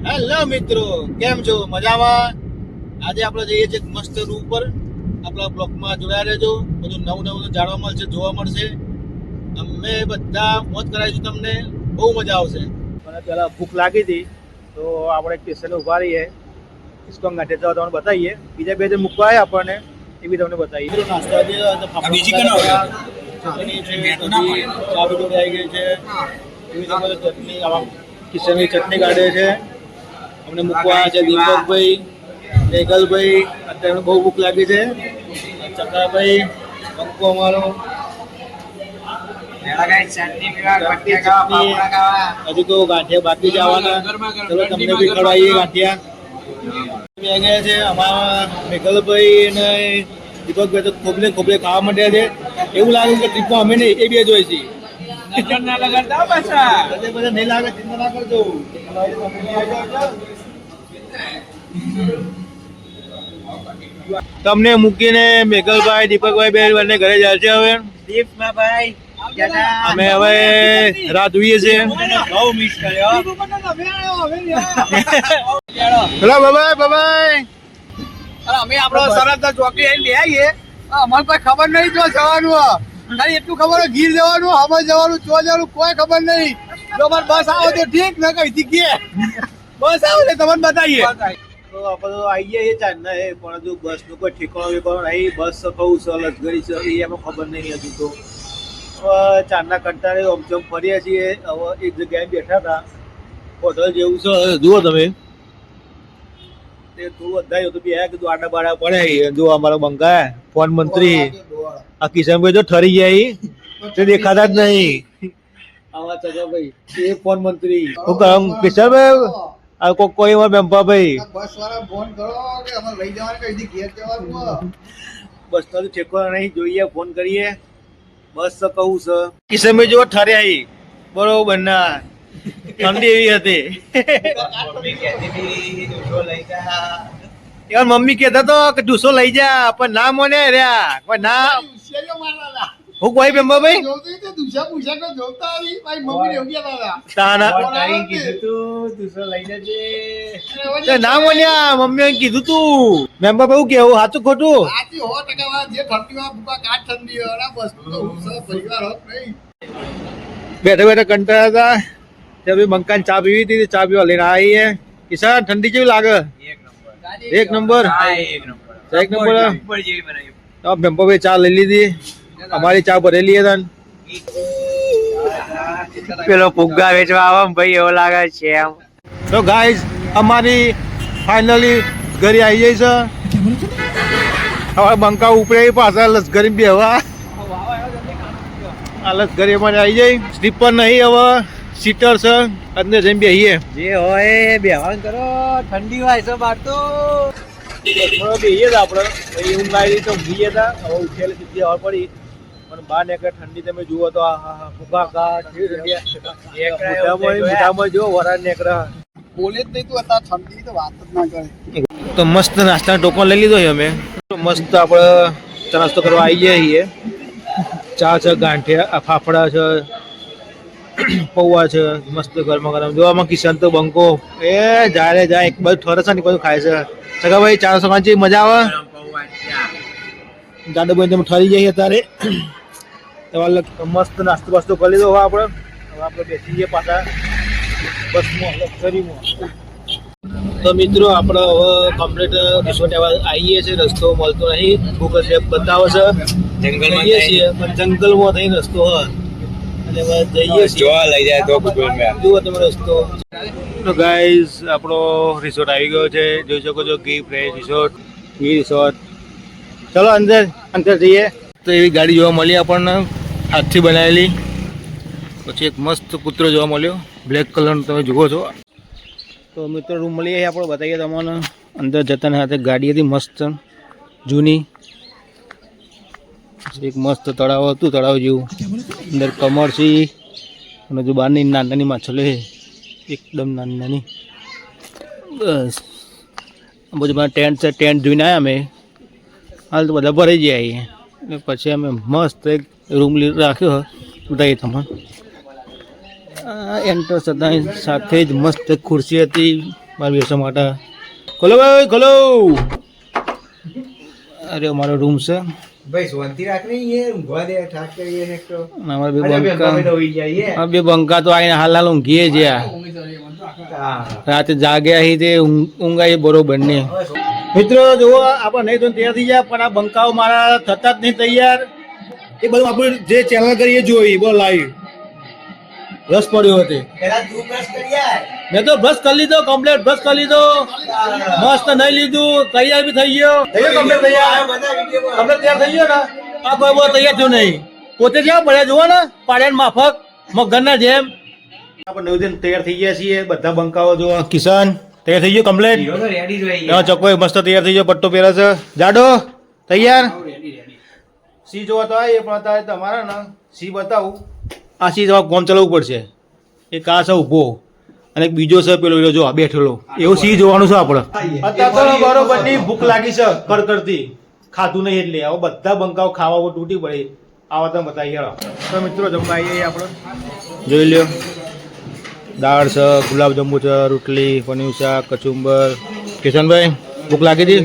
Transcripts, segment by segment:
Hello મિત્રો, કેમ છો? મજામાં? આજે આપણે જઈએ છીએ મસ્ત રૂમ પર. આપણા બ્લોગમાં જોડાયા રહેજો. બધું નવું નવું જાણવા મળશે, જોવા મળશે. અમે બધા મોજ કરાવીશું તમને. બહુ મજા આવશે. મને પહેલા ભૂખ લાગી હતી તો આપણે સ્ટેશને ઉભા રહીએ. ઇસ્કોન ગાંઠે જવા તમને બતાવીએ. બીજા બે જે મૂકવા આવ્યા આપણને એ બી તમને બતાવીએ. નાસ્તા જે ચટણી છે, ચા બી જોડે આવી ગઈ છે. ચટણી આવા કિશનની ચટણી કાઢે છે. અમને મૂકવા છે દીપકભાઈ, મેઘલભાઈ. અત્યારે બહુ ભૂખ લાગી છે. ચકાભાઈ, પંકો અમારો. હજી તો ગાંઠિયા બાકી જવાના. ચલો તમને બી ખવડાવીએ ગાંઠિયા. ગયા છે અમારા મેઘલભાઈ અને દીપકભાઈ તો ખોબલે ખોબલે ખાવા માંડ્યા છે. એવું લાગે કે ટ્રીપમાં અમે નહીં, એ બે જોઈએ છીએ. નહીં લાગે, ચિંતા ના કરજો. તમને મૂકીને મેઘલભાઈ, દીપકભાઈ બે બંને ઘરે જાય છે. હવે અમે હવે રાત જોઈએ છીએ. બહુ મિસ કર્યો. Hello bye bye. અમે આપણો સરસ ચોકી આવીને બેસીએ. અમારે કોઈ ખબર નહીં જો જવાનું. ખાલી એટલું ખબર ગીર જવાનું, હમણાં જવાનું, ચો જવાનું કોઈ ખબર નહીં. જો અમારે બસ આવો તો ઠીક, ન કઈ દીકીએ બસ આવો એટલે તમને બતાવીએ. તો આપણે આવી જઈએ ચાંદના એ, પણ હજુ બસ નું કોઈ ઠેકાણું વેકાણું નહીં. બસ કહું છે લસગરી છે એ એમાં ખબર નહીં હજુ તો. ચાંદના કંટાળે ઓમચમ ફરીએ છીએ. હવે એક જગ્યાએ બેઠા હતા, હોટલ જેવું છે. જુઓ તમે, તે થોડું વધારે તો બે કીધું આડા બાડા પડે. જો અમારો બંકા ફોન મંત્રી આ કિશનભાઈ જો ઠરી જાય તે દેખાતા જ નહીં. આવા ચગાભાઈ એ ફોન મંત્રી હું કહું કિશનભાઈ આ કોઈ એમાં બેમ્પાભાઈ બસ વાળા ફોન કરો કે અમે લઈ જવાનું કઈ ઘેર જવાનું. બસ તો ઠેકવા નહીં, જોઈએ ફોન કરીએ. બસ તો કહું છે કિશનભાઈ જો ઠર્યા બરોબર ના. ઠંડી એવી હતી. યાર મમ્મી કહેતા તો કે ડૂસો લઈ જા, પણ ના મને રહ્યા. પણ ના હું કોઈ બેમ્બાભાઈ ના મોન્યા મમ્મી કીધું તું. મેમ્બાભાઈ કેવું સાચું ખોટું? બેઠા બેઠા કંટાળા હતા. ત્યાં બંકાને ચા પીવી હતી, ચા પીવા લઈને આવીએ. કિશન ઠંડી કેવી લાગે? એક નંબર. એક નંબર. બેમ્બાભાઈ ચા લઈ લીધી, અમારી ચા ભરેલી હતી. પેલો ફુગ્ગા વેચવા આવે ભાઈ એવો લાગે છે. તો ગાઈઝ અમારી ફાઇનલી ઘરે આવી જાય છે. હવે બંકા ઉપરે પાછા લસગરી બેહવા. આ લસગરી અમારે આવી જાય. સ્લીપર નહીં, હવે સીટર છે. અંદર જઈને બેહીએ. જે હોય બેહવાન કરો, ઠંડી હોય છે બહાર તો. બેહીએ જ આપણે. ઊંઘ આવી તો ઊંઘીએ હતા. હવે ઉઠેલી સીધી હવા પડી. પણ બહાર નીકળે ઠંડી તમે જુઓ તો મોઢામાં જો વરાળ નીકળે. બોલે જ નહીં તું અત્યારે ઠંડી તો વાત જ ના કરે. તો મસ્ત નાસ્તાનો ટોકન લઈ લીધો છે અમે. મસ્ત આપણે ચા નાસ્તો કરવા આવી જઈએ છીએ. ચા છે, ગાંઠિયા, ફાફડા છે, પૌવા છે, મસ્ત ગરમા ગરમ. જોવામાં કિશન તો બંકો એ જાય જાય એક બધું ઠરે છે ને બધું ખાય છે. સગાભાઈ ચા સગાજી મજા આવે. દાદાભાઈ તમે ઠરી જઈએ અત્યારે. મસ્ત નાસ્તો બાસ્તો કરી લીધો. હવે આપણે બેસી જઈએ પાછા બસમાં લક્ઝરીમાં. તો મિત્રો આપણે હવે કમ્પ્લીટ રિસોર્ટ આવીએ છીએ. રસ્તો મળતો નહીં, ગૂગલ મેપ બતાવે છે જંગલમાં જઈએ છીએ, પણ જંગલમાં થઈને રસ્તો હોય અને જઈએ છીએ જોવા લઈ જાય તો ગૂગલ મેપ જુઓ તમે રસ્તો. તો ગાઈઝ આપણો રિસોર્ટ આવી ગયો છે. જોઈ શકો છો ગી ફ્રેશ રિસોર્ટ, ગી રિસોર્ટ. ચલો અંદર જઈએ. તો એવી ગાડી જોવા મળી આપણને, હાથથી બનાવેલી. પછી એક મસ્ત કૂતરો જોવા મળ્યો, બ્લેક કલરનો તમે જુઓ છો. તો મિત્રો રૂમ મળી જાય આપણે બતાવીએ તમને. અંદર જતાની સાથે ગાડી હતી મસ્ત જૂની. એક મસ્ત તળાવ હતું, તળાવ જેવું. અંદર કમરસી અને જો બહારની નાની માછલી એકદમ નાની નાની. બસ બધું મારા ટેન્ટ છે, ટેન્ટ જોઈને આવ્યા અમે. હાલ તો બધા ભરાઈ જાય. પછી અમે મસ્ત એક રૂમ રાખ્યો બતાવીએ તમને. એન્ટર થતાં સાથે જ મસ્ત ખુરશી હતી, મારે બેસવા માટે ખોલો ભાઈ ખોલો. અરે અમારો રૂમ છે. ભાઈ શાંતિ રાખ ને ये ઊંઘવા દે ઠાક કરીએ ને તો અમારે બે અરે બંકા બે હોઈ જાય આ બે બંકા તો આઈને હાલ ઊંઘીએ જ્યાં હા રાતે જાગ્યા હી તે ઊંઘાઈ બરોબર નહીં. મિત્રો જુઓ આપણે નહીં તો તૈયાર થઈ જાય પણ આ બંકાઓ મારા થતા જ નહીં તૈયાર. એ બધું આપણે જે ચેનલ કરીએ જોઈ બોલ લાઈવ રસ પડ્યો હતો. પેલા તું બ્રશ કરી આય મેં તો બ્રશ કરી લીધો કમ્પ્લીટ બ્રશ કરી લીધો મસ્ત નહીં લીધું તૈયાર બી થઈ ગયો કમ્પ્લીટ તૈયાર બધા વિડિયો કમ્પ્લીટ તૈયાર થઈ ગયો ને આ કોઈ બહુ તૈયાર થયું નહીં પોતે જેવા પડ્યા જુઓ ને પાડ્યા માફક મગરના જેમ આપણે નવ દિન તૈયાર થઈ ગયા છીએ બધા બંકાઓ જો કિશન તૈયાર થઈ ગયો કમ્પ્લીટ હીરો તો રેડી જ હોય એમાં ચોખ્ખો મસ્ત તૈયાર થઈ ગયો પટ્ટો પહેરે છે જાડો તૈયાર સી જોવા તો આવીએ પણ અત્યારે તમારા ને સી બતાવું આ સી જવા કોમ ચલાવવું પડશે એક આ છે ઊભો અને એક બીજો છે પેલો જો આ બેઠેલો એવું સી જોવાનું છે આપણે અત્યારે તો બરોબરની ભૂખ લાગી છે કડકડતી ખાતું નહીં એટલે હવે બધા બંકાઓ ખાવા તૂટી પડે આવા તમે બતાવી યાર તો મિત્રો જમવા આવીએ આપણે જોઈ લ્યો દાળ છે ગુલાબજાંબુ છે રોટલી પનીર શાક કચુંબર કિશનભાઈ ભૂખ લાગી હતી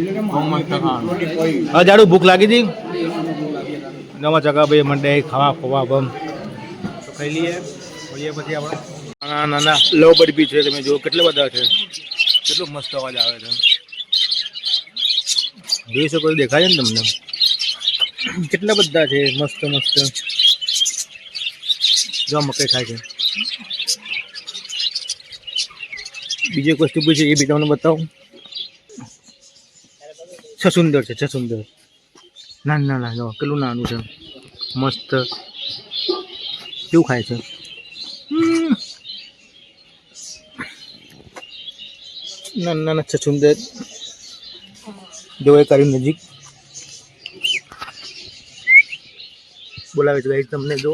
હા જાડુ ભૂખ લાગી હતી નવા ચકા ભાઈ મંડે ખાવા ખવા બમ તો ખાઈ લઈએ મળીએ પછી આપણે નાના નાના લવ બર્ડ બી છે તમે જુઓ કેટલા બધા છે કેટલો મસ્ત અવાજ આવે છે જોઈ શકો દેખાય છે ને તમને કેટલા બધા છે મસ્ત મસ્ત જો મકઈ ખાય છે બીજી એક વસ્તુ પૂછી એ બી તમને બતાવું છસુંદર છે છસુંદર ના ના જો કેટલું નાનું છે મસ્ત કેવું ખાય છે ના ના છસુંદર જો એ કરી નજીક બોલાવે છે ગાઈસ તમને જો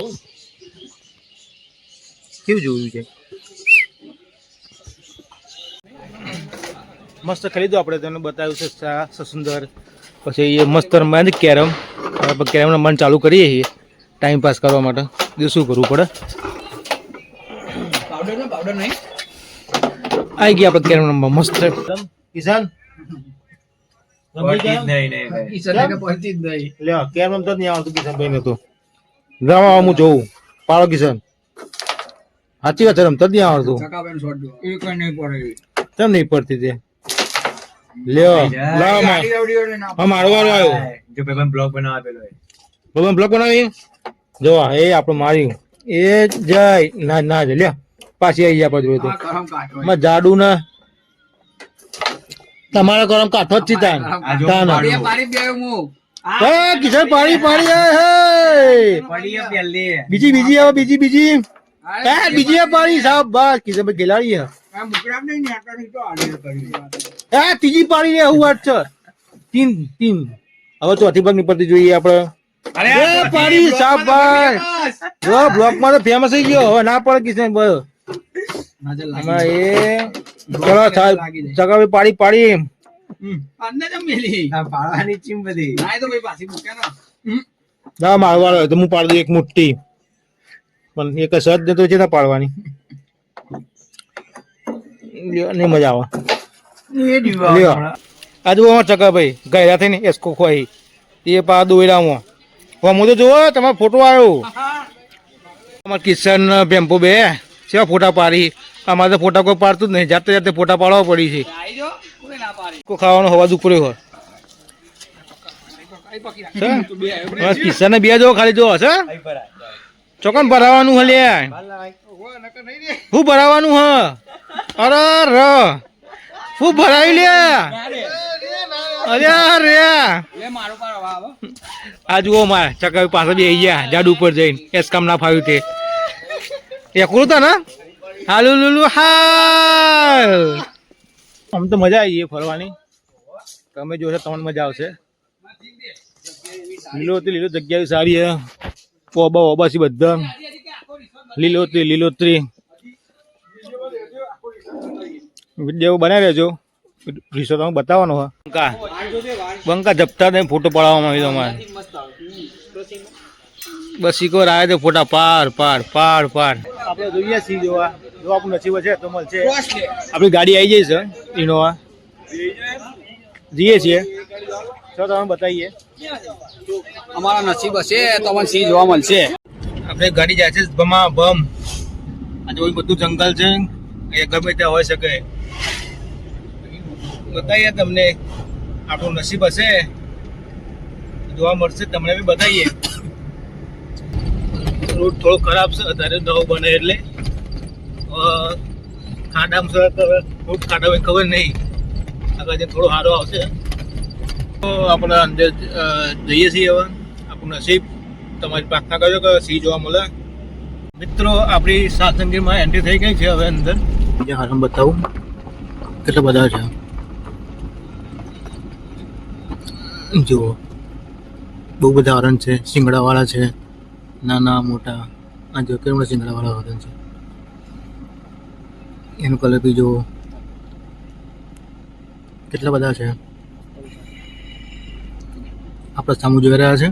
કેવું જોયું છે મસ્ત ખરીદો આપણે તમને બતાવ્યું છે સુંદર પછી એ મસ્ત રમવા છે કેરમ કેરમ રમવાનું ચાલુ કરીએ છીએ ટાઈમ પાસ કરવા માટે બીજું શું કરવું પડે પાવડર નહીં આવી ગયા આપણે કેરમ રમવા મસ્ત કિસાન લે કેરમ રમતો જ નહીં આવતું કિશનભાઈ ને તો રમવા હું જોઉં પાડો કિશન સાચી વાત છે રમતો જ નહીં આવડતું કેમ નહીં પડતી તે લ્યો લાવ મારો વારો આવ્યો જો પેપર બ્લોગ બનાવ આપેલો હોય ભગવાન બ્લોક બનાવી જો એ આપણે માર્યું એ જય ના ના જ લ્યો પાછી આવી ગયા પછી તો જાડુ ને તમારા ગરમ કાઠો જ છે કિશન પાણી પાણી બીજી બીજી આવે બીજી બીજી બીજી પાણી સાહેબ બસ કિશન ભાઈ ગેલાડી ત્રીજી પાણી ને એવું વાત છે તીન હવે ચોથી ભાગ નીપડતી જોઈએ આપણે પાણી સાહેબ ભાઈ જો બ્લોક માં તો ફેમસ થઈ ગયો હવે ના પડે કિશન ભાઈ ચકાવી પાડી પાડી મારવાનો તો હું પાડી દઉં એક મુઠ્ઠી પણ એક સજ તો છે પાડવાની નહીં મજા આવે આજુ ચકા ભાઈ ગયરા થઈને એસકો ખોઈ એ પા દોયડામાં હું તો જોવો તમારો ફોટો આવ્યો અમારે કિશન બેમ્પો બે સેવા ફોટા પાડી અમારે તો ફોટા કોઈ પાડતું જ નહીં જાતે જાતે ફોટા પાડવા પડી છે કોઈ ખાવાનો હવા ઉપરે હોય કિશન ને બે જો ખાલી જો હશે ચોકન ભરાવાનું હલે શું ભરાવાનું હ અરે ર શું ભરાવી લે અરે રે આ જુઓ મારે ચકાવી પાસે બે ગયા જાડુ ઉપર જઈને એસ કામ ના ફાવ્યું તે એકલું હતા ને હાલું લુલું હાલ આમ તો મજા આવી ફરવાની તમે જોશો તમને મજા આવશે લીલો જગ્યા સારી હે ઓબા ઓબાસી બધા લીલોતરી વિડીયો બનાવી રહેજો રિસોર્ટ તમે બતાવવાનો હોય બંકા જપતા ને ફોટો પાડવામાં આવી અમારે બસ શીખો આવે તો ફોટા પાર આપણે જોઈએ સી જોવા જો આપણું નસીબ છે તો મળશે આપણી ગાડી આવી જાય છે ઇનોવા જઈએ છીએ, તો તમે બતાવીએ. અમારા નસીબ હશે તો અમને સિંહ જોવા મળશે. આપણે ગાડી જાય છે ભમા ભમ. આ જોઈ બધું જંગલ છે, એ ગમે ત્યાં હોઈ શકે. બતાવીએ તમને, આપણું નસીબ હશે જોવા મળશે, તમને બી બતાવીએ. રોડ થોડો ખરાબ છે અત્યારે, નવો બને એટલે ખાડામાં છે તો રોડ ખાડા ખબર નહીં, આગળ થોડો સારો આવશે. તો આપણે અંદર જઈએ છીએ. હવે આપણું નસીબ, તમારી પ્રાર્થના કરજો કે સિંહ જોવા મળે. મિત્રો, આપણી સાતંગીરમાં એન્ટ્રી થઈ ગઈ છે. હવે અંદર હાલ બતાવું કેટલા બધા છે. જુઓ, બહુ બધા હરણ છે, શિંગડાવાળા છે, નાના મોટા. આ જો કેવડા શિંગડાવાળા હરણ છે, એનું કલર બી જુઓ કેટલા બધા છે. આપણે સામુ જોઈ રહ્યા છે,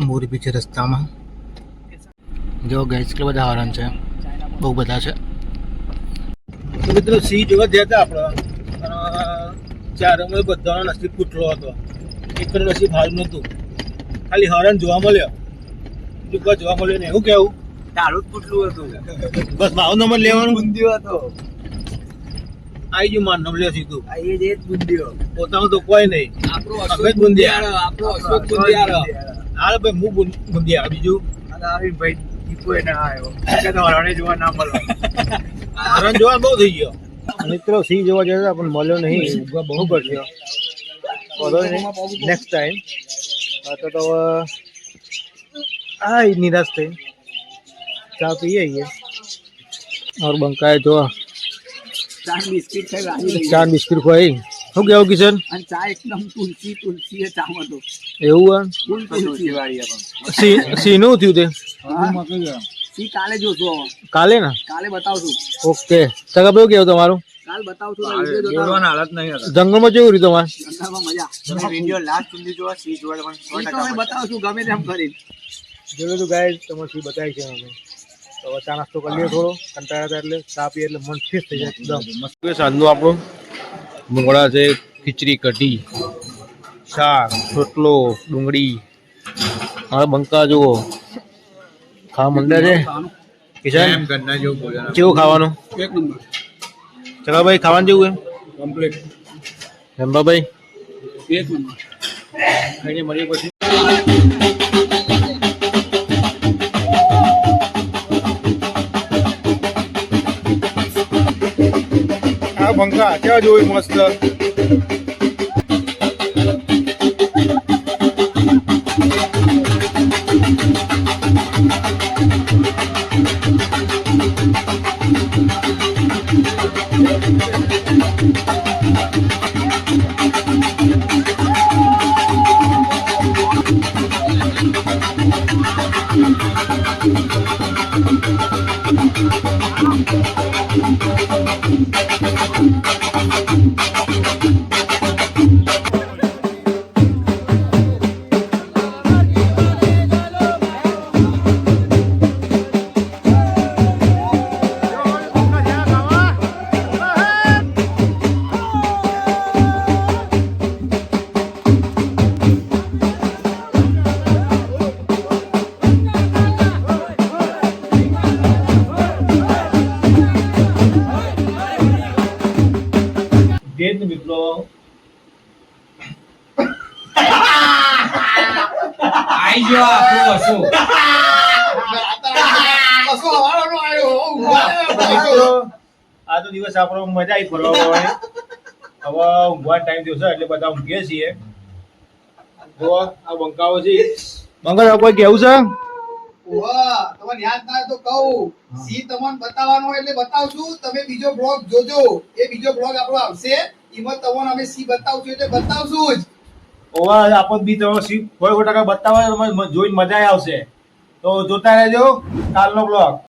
મોરી પીછે રસ્તામાં જો ગાઈસ કેટલા બધા હરણ છે, બહુ બધા છે. તો મિત્રો, સિંહ જોવા ગયા હતા આપણે, ચારમાં બધાનો નસીબ કૂટલો હતો. એક નસીબ હાલ નહોતું, ખાલી હરણ જોવા મળ્યો, બીજું કોઈ જોવા મળ્યું નહીં. શું કેવું? તારું જ પુટલું હતું, બસ મારો નંબર લેવાનું. બુંદીઓ હતો. આવી ગયું મારું નામ લે સીધું. આ એ જ બુંદીઓ. પોતાનું તો કોઈ નહીં. આપણો અશોક બુંદિયાળ. આપણો અશોક બુંદિયાળ. હાલ ભાઈ હું બુંદિયાળ. બીજું આવી ભાઈ દીપો એને આવ્યો કે તો હરણે જોવા ના મળે. હરણ જોવા બહુ થઈ ગયો. મિત્રો, સિંહ જોવા જતા પણ મળ્યો નહીં, બહુ પડ્યો. નેક્સ્ટ ટાઈમ તો આ નિરાશ થઈ ચા પીએ ઓર બંકાય જો ચા બિસ્કિટ છે, રાજી ચાર બિસ્કિટ ખોઈ. શું કેવું કિશન? અને ચા એકદમ તુલસી તુલસી એ ચામાં તો એવું ફૂલ તુલસી વાળી. સિંહ નું થયું તે સિંહ કાલે જોશો, કાલે ને? કાલે બતાવશું. ઓકે, સગા કેવું કેવું તમારું? કાલ બતાવશું. હાલત નહીં હતા. જંગલમાં કેવું રહ્યું તમારે? જંગલમાં મજા. તમે વિડિયો લાસ્ટ સુધી જોવા, સિંહ જોવા તમને ઈ તો અમે બતાવશું ગમે તેમ કરી. જોયું તો ગાઈસ, તમે સિંહ બતાવી છે અમે. તો હવે ચા નાસ્તો કરી લઈએ, થોડો કંટાળ્યા હતા એટલે ચા પીએ એટલે મન ફ્રેશ થઈ જાય એકદમ. મસ્ત સાંજનું આપણું ભૂંગળા છે, ખીચડી કઢી, શાક, રોટલો, ડુંગળી. મારા બંકા જુઓ ખાવા મંડ્યા છે. કિશન, કેવું ખાવાનું? એક નંબર. ચલો ભાઈ, ખાવાનું જેવું એમ કમ્પ્લીટ. રંભાભાઈ એક નંબર. ખાઈને મળીએ પછી. આ બંકા કેવા જોયું મસ્ત. મિત્રો, આઈ જો આપણું હસું. આ તો દિવસ આપણો મજા આવી ફરવા. હવે ઊંઘવાનો ટાઈમ થયો છે એટલે બધા ઊંઘીએ છીએ. જો આ બંકાઓ છે. બંકા કોઈ કેવું છે? તમને યાદ ના હોય તો કહું, સિંહ તમને બતાવવાનો હોય એટલે બતાવશું. તમે બીજો બ્લોગ જોજો, એ બીજો બ્લોગ આપણો આવશે, એમાં તમને અમે સિંહ બતાવશું એટલે બતાવશું જ. ઓવા આપણ બી તો સિંહ કોઈ ટકા બતાવવા જોઈને મજા આવશે. તો જોતા રહેજો કાલનો બ્લોગ.